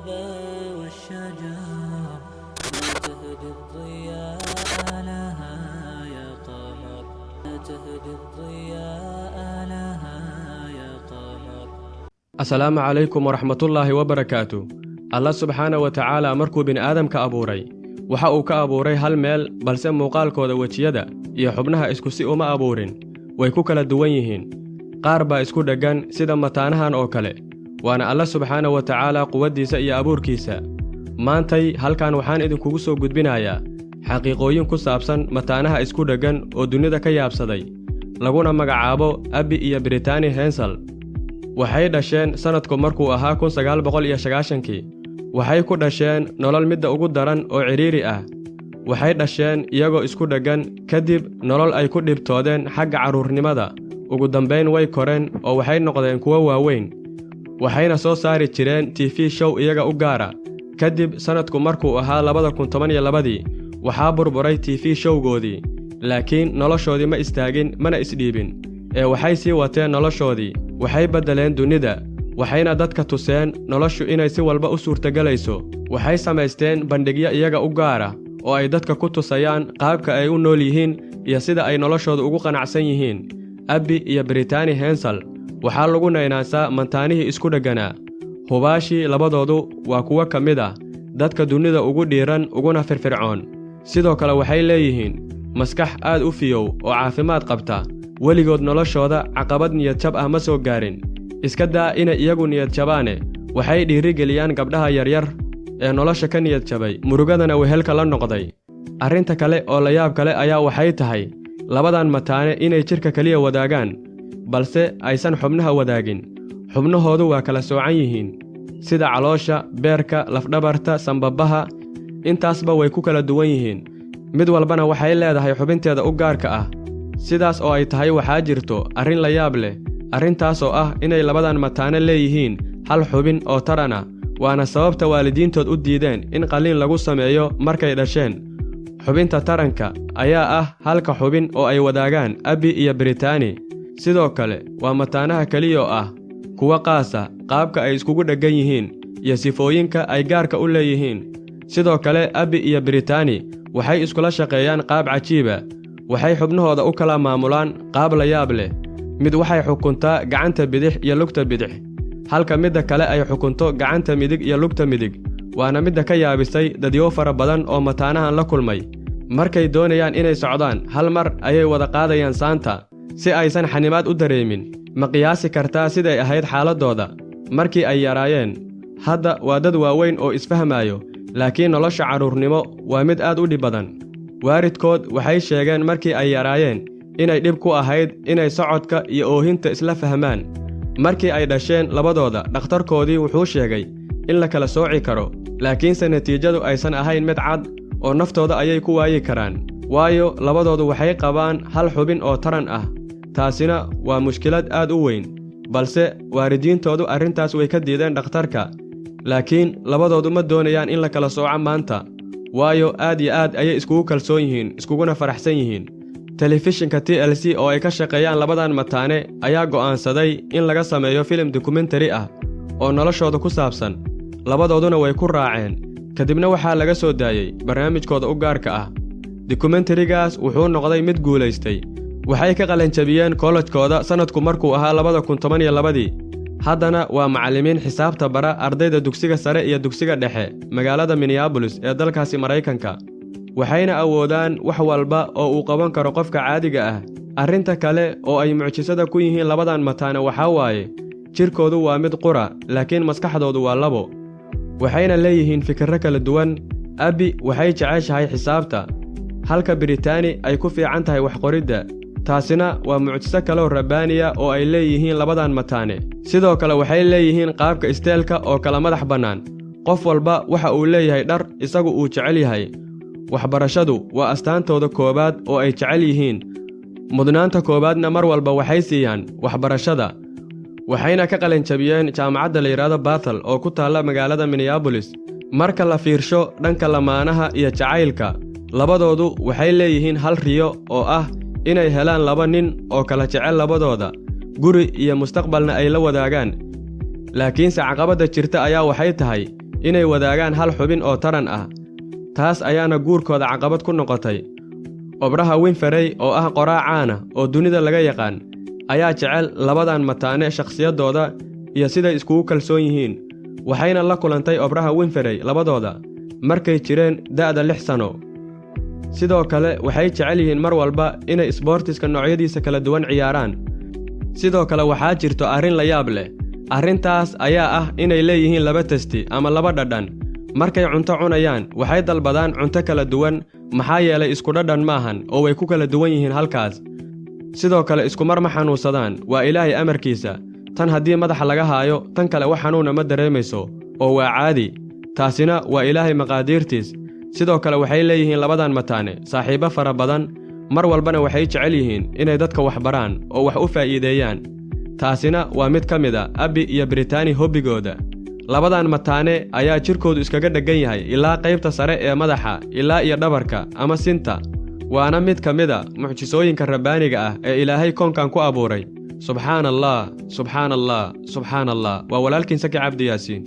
الغابة والشجر لا تهدي الضياء لها يا قمر لا تهدي الضياء لها يا قمر. asalaamu calaykum waraxmatullaahi wabarakaatu. allah subxaana wa tacaala markuu bini'aadamka abuuray waxa uu ka abuuray hal meel, balse muuqaalkooda wejiyada iyo xubnaha isku si uma abuurin, way ku kala duwan yihiin. qaar baa isku dheggan sida mataanahan oo kale, waana allah subxaana wa tacaala quwaddiisa iyo abuurkiisa. maantay halkan waxaan idinkugu soo gudbinayaa xaqiiqooyin ku saabsan mataanaha isku dheggan oo dunida ka yaabsaday, laguna magacaabo Abby iyo Brittany Hensel. waxay dhasheen sannadku markuu ahaa 1990kii. waxay ku dhasheen nolol midda ugu daran oo cidhiiri ah. waxay dhasheen iyagoo isku dheggan, kadib nolol ay ku dhibtoodeen xagga carruurnimada. ugu dambayn way koreen oo waxay noqdeen kuwo waaweyn, waxayna soo saari jireen TV show iyaga u gaara. kadib sannadku markuu ahaa 2012 waxaa burburay TV showgoodii, laakiin noloshoodii ma istaagin mana isdhiibin, ee waxay sii wateen noloshoodii. waxay beddeleen dunida, waxayna dadka tuseen noloshu inay si walba u suurtagalayso. waxay samaysteen bandhigyo iyaga u gaara oo ay dadka ku tusayaan qaabka ay u nool yihiin iyo sida ay noloshooda ugu qanacsan yihiin. Abby iyo Brittany Hensel waxaa lagu naynaasaa mataanihii isku dhegganaa. hubaashii labadoodu waa kuwo ka mid ah dadka dunida ugu dhiiran uguna firfircoon. sidoo kale waxay leeyihiin maskax aad u fiyow oo caafimaad qabta. weligood noloshooda caqabad niyadjab ah ma soo gaarin. iska daa inay iyagu niyadjabaane, waxay dhiirigeliyaan gabdhaha yaryar ee nolosha ka niyadjabay, murugadana wehelka la noqday. arrinta kale oo la yaab kale ayaa waxay tahay labadan mataane inay jidhka keliya wadaagaan, balse aysan xubnaha wadaagin. xubnahoodu waa kala soocan yihiin, sida caloosha, beerka, lafdhabarta, sanbabaha. intaasba way ku kala duwan yihiin, mid walbana waxay leedahay xubinteeda u gaarka ah. sidaas oo ay tahay waxaa jirto arrin la yaab leh, arrintaas oo ah inay labadan mataane leeyihiin hal xubin oo taran ah, waana sababta waalidiintood u diideen in qalliin lagu sameeyo markay dhasheen. xubinta taranka ayaa ah halka xubin oo ay wadaagaan Abby iyo Brittany. sidoo kale waa mataanaha keliya oo ah kuwa qaasa qaabka ay iskugu dheggan yihiin iyo sifooyinka ay gaarka u leeyihiin. sidoo kale Abby iyo Brittany waxay iskula shaqeeyaan qaab cajiiba. waxay xubnahooda u kala maamulaan qaab la yaab leh. mid waxay xukuntaa gacanta bidix iyo lugta bidix, halka midda kale ay xukunto gacanta midig iyo lugta midig. waana midda ka yaabisay dadyo fara badan oo mataanahan la kulmay. markay doonayaan inay socdaan, hal mar ayay wada qaadayaan saanta si aysan xanimaad u dareemin. ma qiyaasi kartaa siday ahayd xaaladdooda markii ay yaraayeen? hadda waa dad waaweyn oo isfahmaayo, laakiin nolosha carruurnimo waa mid aad u dhib badan. waalidkood waxay sheegeen markii ay yaraayeen inay dhib ku ahayd inay socodka iyo oohinta isla fahmaan. markii ay dhasheen labadooda, dhakhtarkoodii wuxuu sheegay in la kala sooci karo, laakiinse natiijadu aysan ahayn mid cad oo naftooda ayay ku waayi karaan, waayo labadoodu waxay qabaan hal xubin oo taran ah. taasina waa mushkilad aad u weyn, balse waalidiintoodu arrintaas way ka diideen dhakhtarka. laakiin labadoodu ma doonayaan in la kala sooco maanta, waayo aad iyo aad ayay iskugu kalsoon yihiin, iskuguna faraxsan yihiin. telefishinka TLC oo ay ka shaqeeyaan labadan mataane ayaa go'aansaday in laga sameeyo filim dokumentari ah oo noloshooda ku saabsan. labadooduna way ku raaceen, kadibna waxaa laga soo daayey barnaamijkooda u gaarka ah. dokumentarigaas wuxuu noqday mid guulaystay. waxay ka qalanjabiyeen kollejkooda sannadku markuu ahaa 2012. haddana waa macallimiin xisaabta bara ardayda dugsiga sare iyo dugsiga dhexe magaalada Minneapolis ee dalkaasi Maraykanka. waxayna awoodaan wax walba oo uu qaban karo qofka caadiga ah. arrinta kale oo ay mucjisada ku yihiin labadan mataane waxaa waaye jirkoodu waa mid qura, laakiin maskaxdoodu waa labo. waxayna leeyihiin fikirro kala duwan. Abby waxay jeceshahay xisaabta, halka Brittany ay ku fiican tahay wax qoridda. taasina waa mucjiso kaloo rabbaaniya oo ay leeyihiin labadan mataane. sidoo kale waxay leeyihiin qaabka isteelka oo kala madax bannaan. qof walba waxa uu leeyahay dhar isagu uu jecel yahay. waxbarashadu waa astaantooda koowaad oo ay jecel yihiin. mudnaanta koowaadna mar walba waxay siiyaan waxbarashada. waxayna ka qalanjabiyeen jaamacadda la yidhaahdo Bethel oo ku taalla magaalada Minneapolis. marka la fiirsho dhanka lamaanaha iyo jacaylka, labadoodu waxay leeyihiin hal riyo oo ah inay helaan laba nin oo kala jecel labadooda, guri iyo mustaqbalna ay la wadaagaan. laakiinse caqabadda jirta ayaa waxay tahay inay wadaagaan hal xubin oo taran ah. taas ayaana guurkooda caqabad ku noqotay. Oprah Winfrey oo ah qoraa caana oo dunida laga yaqaan ayaa jecel labadan mataane shakhsiyadooda iyo siday iskugu kalsoon yihiin. waxayna la kulantay Oprah Winfrey labadooda markay jireen da'da 6 sano. sidoo kale waxay jecel yihiin mar walba inay isboortiska noocyadiisa kala duwan ciyaaraan. sidoo kale waxaa jirto arrin la yaab leh. arrintaas ayaa ah inay leeyihiin 2 testi ama 2 dhadhan. markay cunto cunayaan waxay dalbadaan cunto kala duwan maxaa yeelay isku dhadhan maahan oo way ku kala duwan yihiin halkaas. sidoo kale isku mar ma xanuunsadaan, waa Ilaahay amarkiisa. tan haddii madaxa laga haayo tan kale wax xanuuna ma dareemayso oo waa caadi. taasina waa Ilaahay maqaadiirtiis. sidoo kale waxay leeyihiin labadan mataane saaxiibo fara badan, mar walbana waxay jecel yihiin inay dadka wax baraan oo wax u faa'iideeyaan. taasina waa mid ka mid ah Abby iyo Brittany hobbigooda. labadan mataane ayaa jirkoodu iskaga dheggan yahay ilaa qaybta sare ee madaxa ilaa iyo dhabarka ama sinta. waana mid ka mid ah mucjisooyinka rabbaaniga ah ee Ilaahay koonkan ku abuuray. subxaan allah subxaan allah subxaan allah. waa walaalkiin Saki Cabdi Yaasiin.